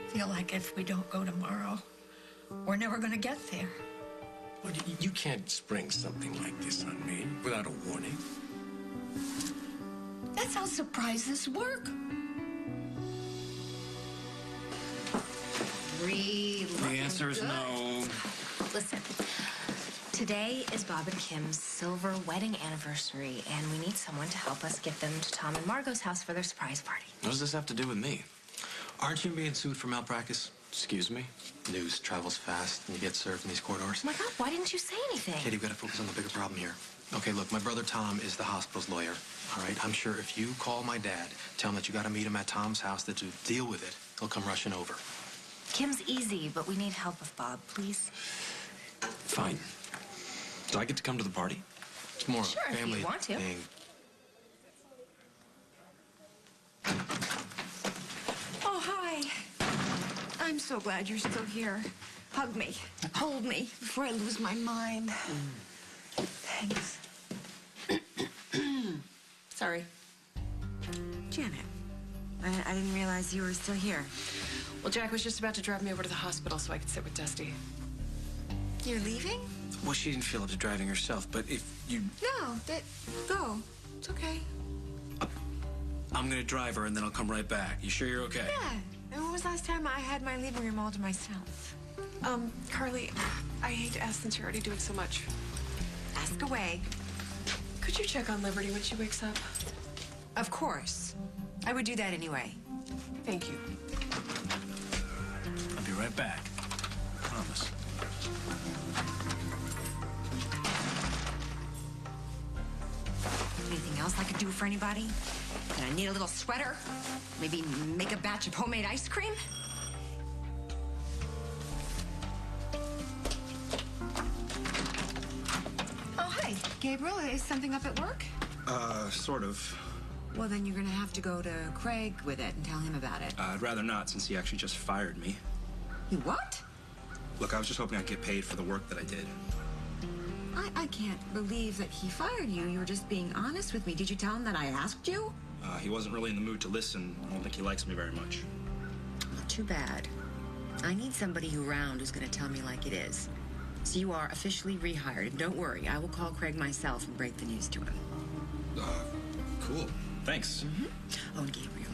feel like if we don't go tomorrow, we're never going to get there. Well, you can't spring something like this on me without a warning. That's how surprises work. Really? The answer is no. Listen, today is Bob and Kim's silver wedding anniversary, and we need someone to help us get them to Tom and Margot's house for their surprise party. What does this have to do with me? Aren't you being sued for malpractice? Excuse me? News travels fast, and you get served in these corridors. Oh my God, why didn't you say anything? Katie, we've got to focus on the bigger problem here. Okay, look, my brother Tom is the hospital's lawyer. All right, I'm sure if you call my dad, tell him that you got to meet him at Tom's house, that to deal with it, he'll come rushing over. Kim's easy, but we need help with Bob, please. Fine. Do I get to come to the party? It's more Sure, a if you family want to. thing. Oh, hi. I'm so glad you're still here. Hug me. Hold me before I lose my mind. Thanks. Sorry. Janet, I didn't realize you were still here. Well, Jack was just about to drive me over to the hospital so I could sit with Dusty. You're leaving? Well, she didn't feel up to driving herself, but if you... No, go. It's okay. I'm gonna drive her, and then I'll come right back. You sure you're okay? Yeah. And when was the last time I had my living room all to myself? Carly, I hate to ask since you're already doing so much. Ask away. Could you check on Liberty when she wakes up? Of course. I would do that anyway. Thank you. I'll be right back. Promise. Anything else I could do for anybody? Did I need a little sweater? Maybe make a batch of homemade ice cream? Oh, hi. Gabriel, is something up at work? Sort of. Well, then you're gonna have to go to Craig with it and tell him about it. I'd rather not, since he actually just fired me. You what? Look, I was just hoping I'd get paid for the work that I did. I can't believe that he fired you. You were just being honest with me. Did you tell him that I asked you? He wasn't really in the mood to listen. I don't think he likes me very much. Well, too bad. I need somebody around who's gonna tell me like it is. So you are officially rehired. And don't worry, I will call Craig myself and break the news to him. Cool. Thanks. Oh, and Gabriel,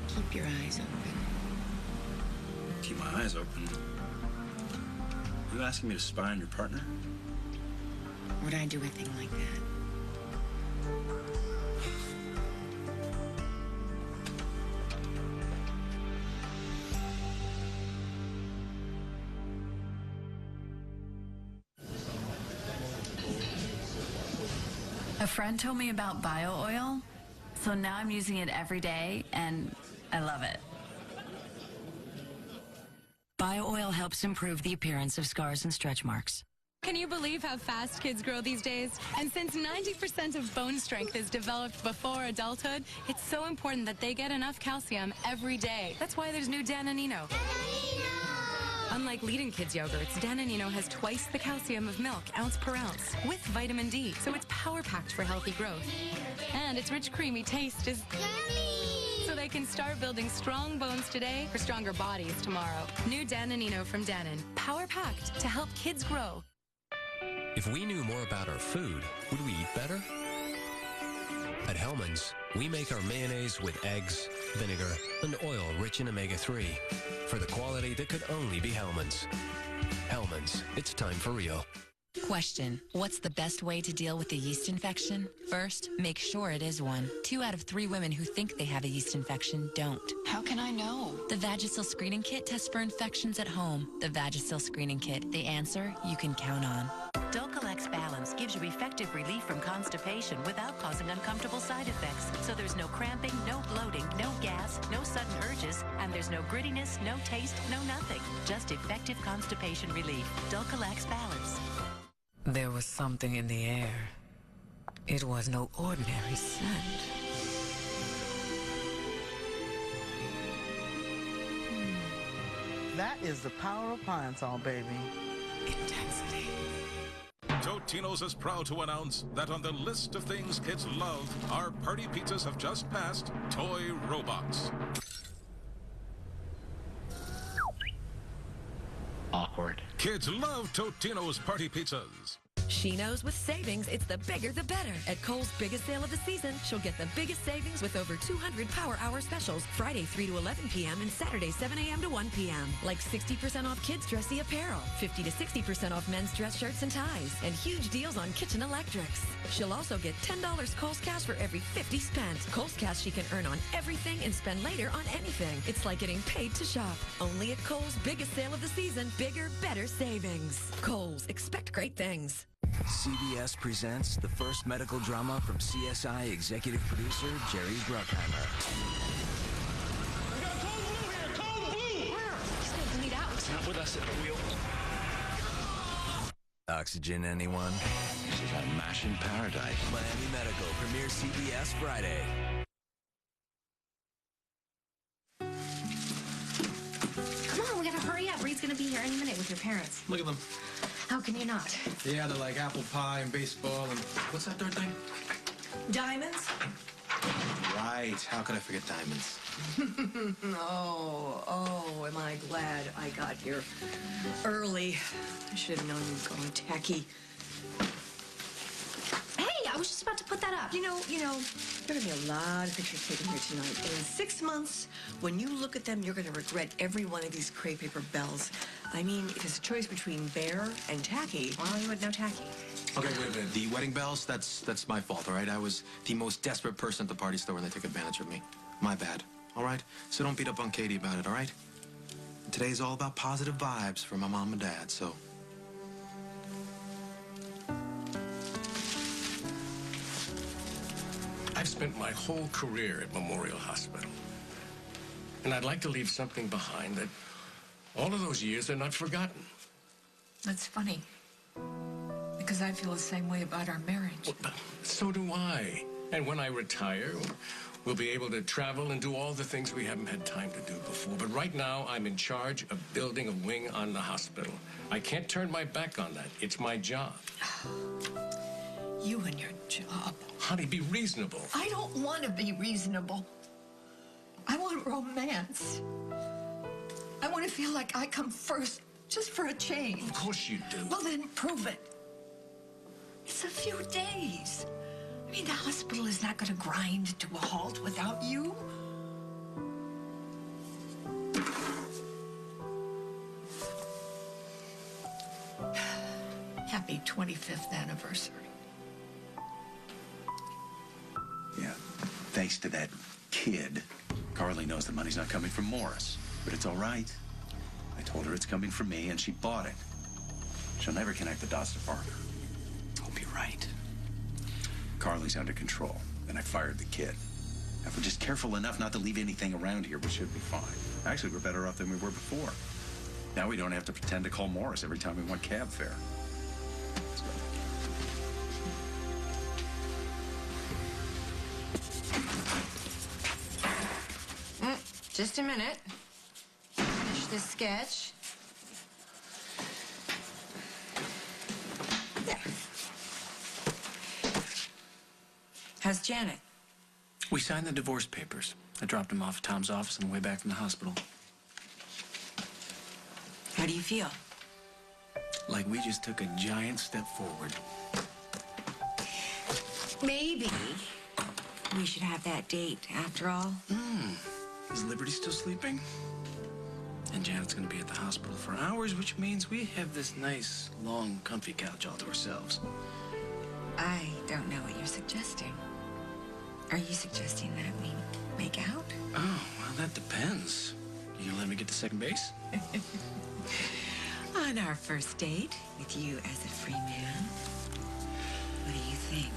keep your eyes open. Keep my eyes open. You asking me to spy on your partner? Would I do a thing like that? A friend told me about bio oil, so now I'm using it every day, and I love it. Bio oil helps improve the appearance of scars and stretch marks. Can you believe how fast kids grow these days? And since 90% of bone strength is developed before adulthood, it's so important that they get enough calcium every day. That's why there's new Danonino. Unlike leading kids' yogurts, Danonino has twice the calcium of milk, ounce per ounce, with vitamin D, so it's power-packed for healthy growth. And its rich, creamy taste is yummy! So they can start building strong bones today for stronger bodies tomorrow. New Danonino from Danon, power-packed to help kids grow. If we knew more about our food, would we eat better? At Hellmann's, we make our mayonnaise with eggs, vinegar, and oil rich in omega-3 for the quality that could only be Hellmann's. Hellmann's, it's time for real. Question: what's the best way to deal with a yeast infection? First, make sure it is one. 2 out of 3 women who think they have a yeast infection don't. How can I know? The Vagisil Screening Kit tests for infections at home. The Vagisil Screening Kit, the answer you can count on. Dulcolax Balance gives you effective relief from constipation without causing uncomfortable side effects. So there's no cramping, no bloating, no gas, no sudden urges, and there's no grittiness, no taste, no nothing. Just effective constipation relief. Dulcolax Balance. There was something in the air. It was no ordinary scent. That is the power of Pine Sol, baby. Intensity. Totino's is proud to announce that on the list of things kids love, our party pizzas have just passed toy robots. awkward. Kids love Totino's Party Pizzas. She knows with savings, it's the bigger the better. At Kohl's biggest sale of the season, she'll get the biggest savings with over 200 Power Hour specials, Friday 3 to 11 p.m. and Saturday 7 a.m. to 1 p.m. Like 60% off kids' dressy apparel, 50 to 60% off men's dress shirts and ties, and huge deals on kitchen electrics. She'll also get $10 Kohl's Cash for every 50 spent. Kohl's Cash she can earn on everything and spend later on anything. It's like getting paid to shop. Only at Kohl's biggest sale of the season, bigger, better savings. Kohl's, expect great things. CBS presents the first medical drama from CSI executive producer Jerry Bruckheimer. We got cold blue here! Cold blue! Where? He's gonna bleed out. Not with us at the wheel. Oxygen, anyone? This is a mash in paradise. Miami Medical premieres CBS Friday. Come on, we gotta hurry up. Reed's gonna be here any minute with your parents. Look at them. How can you not? Yeah, they're like apple pie and baseball and what's that third thing? Diamonds? Right. How could I forget diamonds? Oh, am I glad I got here early. I should have known you were going tacky. Hey, I was just about to put that up. You know, there are going to be a lot of pictures taken here tonight. And in 6 months, when you look at them, you're going to regret every one of these crepe paper bells. I mean, if it's a choice between bare and tacky. Well, you would know tacky. Okay, wait a minute. The wedding bells, that's my fault, all right? I was the most desperate person at the party store when they took advantage of me. My bad, all right? So don't beat up on Katie about it, all right? Today's all about positive vibes for my mom and dad, so... I've spent my whole career at Memorial Hospital. And I'd like to leave something behind that all of those years are not forgotten. That's funny. Because I feel the same way about our marriage. Well, so do I. And when I retire, we'll be able to travel and do all the things we haven't had time to do before. But right now, I'm in charge of building a wing on the hospital. I can't turn my back on that. It's my job. You and your job. Honey, be reasonable. I don't want to be reasonable. I want romance. I want to feel like I come first, just for a change. Of course you do. Well, then prove it. It's a few days. I mean, the hospital is not going to grind to a halt without you. Happy 25th anniversary. Yeah, thanks to that kid, Carly knows the money's not coming from Morris. But it's all right. I told her it's coming from me, and she bought it. She'll never connect the dots to Parker. Hope you're right. Carly's under control, and I fired the kid. If we're just careful enough not to leave anything around here, we should be fine. Actually, we're better off than we were before. Now we don't have to pretend to call Morris every time we want cab fare. Just a minute. Finish this sketch. There. How's Janet? We signed the divorce papers. I dropped them off at Tom's office on the way back from the hospital. How do you feel? Like we just took a giant step forward. Maybe we should have that date after all. Is Liberty still sleeping? And Janet's gonna be at the hospital for hours, which means we have this nice, long, comfy couch all to ourselves. I don't know what you're suggesting. Are you suggesting that we make out? Oh, well, that depends. You gonna let me get to second base? On our first date, with you as a free man, what do you think?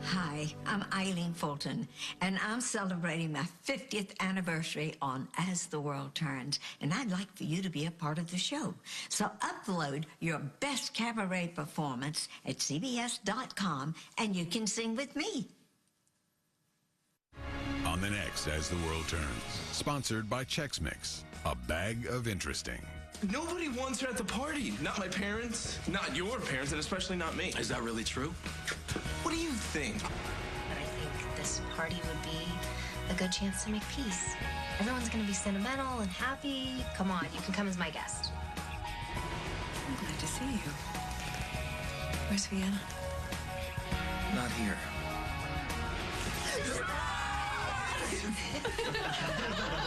Hi, I'm Eileen Fulton, and I'm celebrating my 50th anniversary on As the World Turns, and I'd like for you to be a part of the show. So upload your best cabaret performance at CBS.com, and you can sing with me. On the next As the World Turns, sponsored by Chex Mix, a bag of interesting. Nobody wants her at the party. Not my parents, not your parents, and especially not me. Is that really true? What do you think? But I think this party would be a good chance to make peace. Everyone's gonna be sentimental and happy. Come on, you can come as my guest. I'm glad to see you. Where's Vienna? Not here.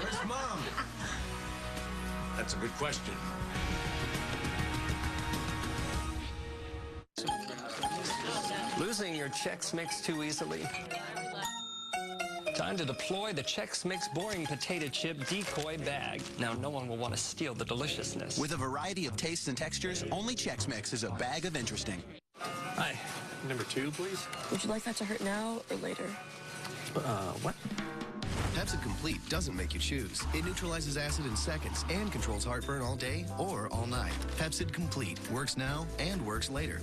Where's Mom? That's a good question. Losing your Chex Mix too easily? Time to deploy the Chex Mix Boring Potato Chip Decoy Bag. Now, no one will want to steal the deliciousness. With a variety of tastes and textures, only Chex Mix is a bag of interesting. Hi. Number 2, please. Would you like that to hurt now or later? What? Pepsid Complete doesn't make you choose. It neutralizes acid in seconds and controls heartburn all day or all night. Pepsid Complete works now and works later.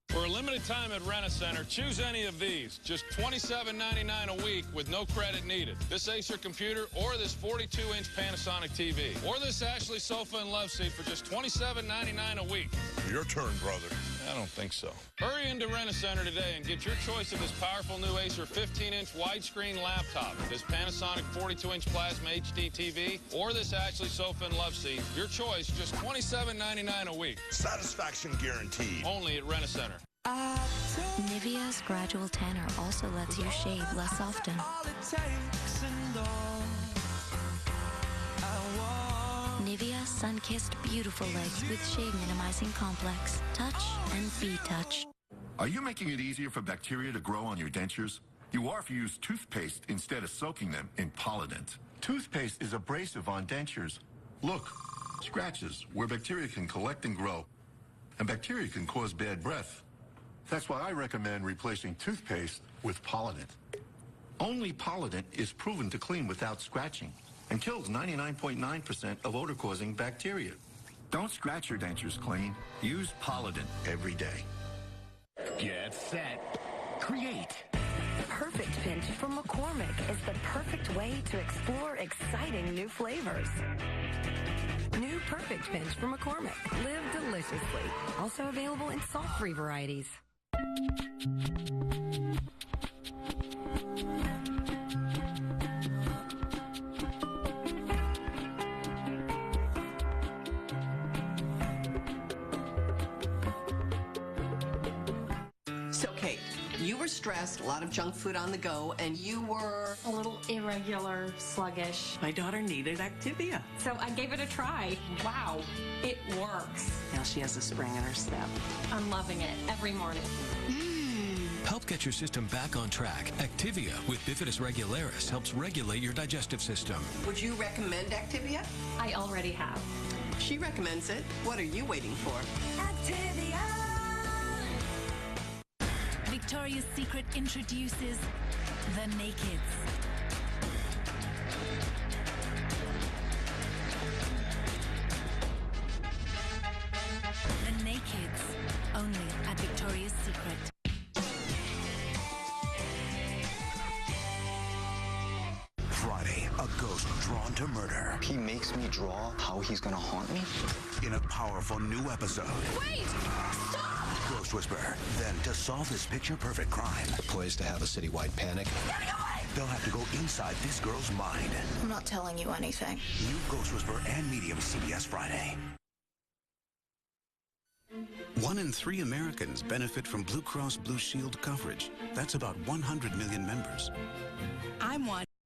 For a limited time at Rent-A-Center, choose any of these. Just $27.99 a week with no credit needed. This Acer computer or this 42-inch Panasonic TV. Or this Ashley sofa and love seat for just $27.99 a week. Your turn, brother. I don't think so. Hurry into Rent-A-Center today and get your choice of this powerful new Acer 15-inch widescreen laptop, this Panasonic 42-inch Plasma HD TV, or this Ashley sofa and love seat. Your choice, just $27.99 a week. Satisfaction guaranteed. Only at Rent-A-Center. Nivea's gradual tanner also lets you shave less often. Nivea sun-kissed beautiful legs with shave minimizing complex. Touch and be touched. Are you making it easier for bacteria to grow on your dentures? You are if you use toothpaste instead of soaking them in Polident. Toothpaste is abrasive on dentures. Look, scratches where bacteria can collect and grow. And bacteria can cause bad breath. That's why I recommend replacing toothpaste with Polident. Only Polident is proven to clean without scratching and kills 99.9% of odor-causing bacteria. Don't scratch your dentures clean. Use Polident every day. Get set. Create. Perfect Pinch from McCormick is the perfect way to explore exciting new flavors. New Perfect Pinch from McCormick. Live deliciously. Also available in salt-free varieties. So, Kate, you were stressed, a lot of junk food on the go, and you were... a little irregular, sluggish. My daughter needed Activia. So I gave it a try. Wow, it works. Now she has a spring in her step. I'm loving it every morning. Help get your system back on track. Activia with Bifidus regularis helps regulate your digestive system. Would you recommend Activia? I already have. She recommends it. What are you waiting for? Activia! Victoria's Secret introduces the Nakeds. The Nakeds, only at Victoria's Secret. Friday, a ghost drawn to murder. He makes me draw how he's gonna haunt me. In a powerful new episode. Wait! Stop! Ghost Whisperer. Then, to solve this picture-perfect crime, Poised to have a citywide panic. they'll have to go inside this girl's mind. I'm not telling you anything. New Ghost Whisperer and Medium, CBS Friday. 1 in 3 Americans benefit from Blue Cross Blue Shield coverage. That's about 100 million members. I'm one.